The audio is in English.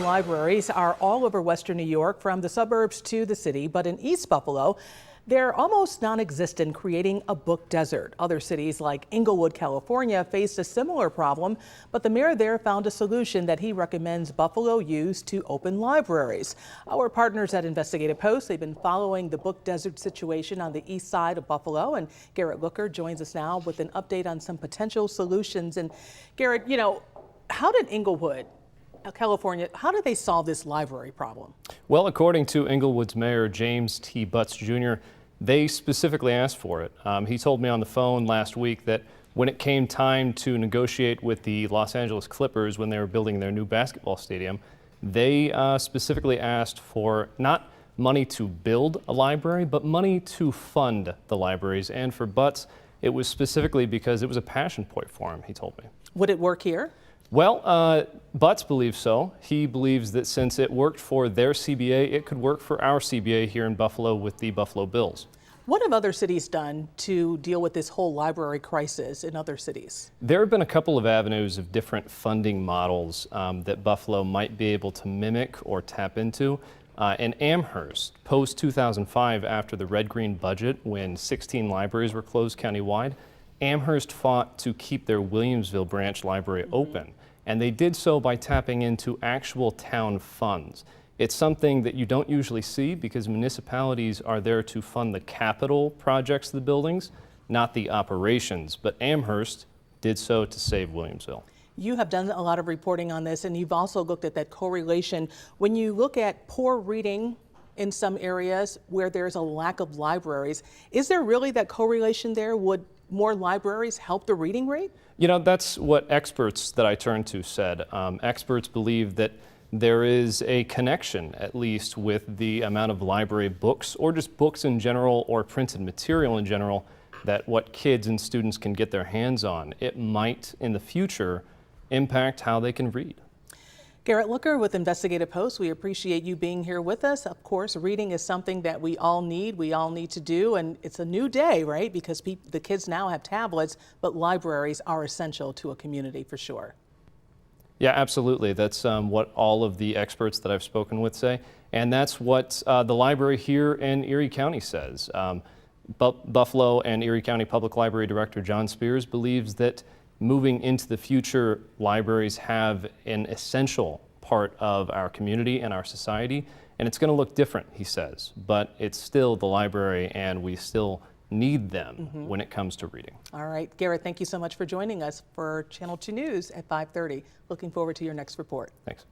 libraries are all over western New York, from the suburbs to the city, but in East Buffalo, they're almost non-existent, creating a book desert. Other cities like Inglewood, California faced a similar problem, but the mayor there found a solution that he recommends Buffalo use to open libraries. Our partners at Investigative Post, they've been following the book desert situation on the east side of Buffalo, and Garrett Looker joins us now with an update on some potential solutions. And Garrett, how did Inglewood, California, how did they solve this library problem? Well, according to Inglewood's mayor, James T. Butts Jr., they specifically asked for it. He told me on the phone last week that when it came time to negotiate with the Los Angeles Clippers when they were building their new basketball stadium, they specifically asked for not money to build a library, but money to fund the libraries. And for Butts, it was specifically because it was a passion point for him, he told me. Would it work here? Well, Butts believes so. He believes that since it worked for their CBA, it could work for our CBA here in Buffalo with the Buffalo Bills. What have other cities done to deal with this whole library crisis in other cities? There have been a couple of avenues of different funding models that Buffalo might be able to mimic or tap into. In Amherst, post-2005, after the red-green budget, when 16 libraries were closed countywide, Amherst fought to keep their Williamsville branch library open, and they did so by tapping into actual town funds. It's something that you don't usually see because municipalities are there to fund the capital projects of the buildings, not the operations, but Amherst did so to save Williamsville. You have done a lot of reporting on this, and you've also looked at that correlation. When you look at poor reading in some areas where there's a lack of libraries, is there really that correlation there? Would more libraries help the reading rate? That's what experts that I turned to said. Experts believe that there is a connection, at least, with the amount of library books, or just books in general, or printed material in general, that what kids and students can get their hands on. It might, in the future, impact how they can read. Garrett Looker with Investigative Post, we appreciate you being here with us. Of course, reading is something that we all need to do, and it's a new day, right? Because the kids now have tablets, but libraries are essential to a community for sure. Yeah, absolutely. That's what all of the experts that I've spoken with say, and that's what the library here in Erie County says. Buffalo and Erie County Public Library Director John Spears believes that moving into the future, libraries have an essential part of our community and our society, and it's going to look different, he says, but it's still the library, and we still need them when it comes to reading. All right, Garrett, thank you so much for joining us for Channel 2 News at 5:30. Looking forward to your next report. Thanks.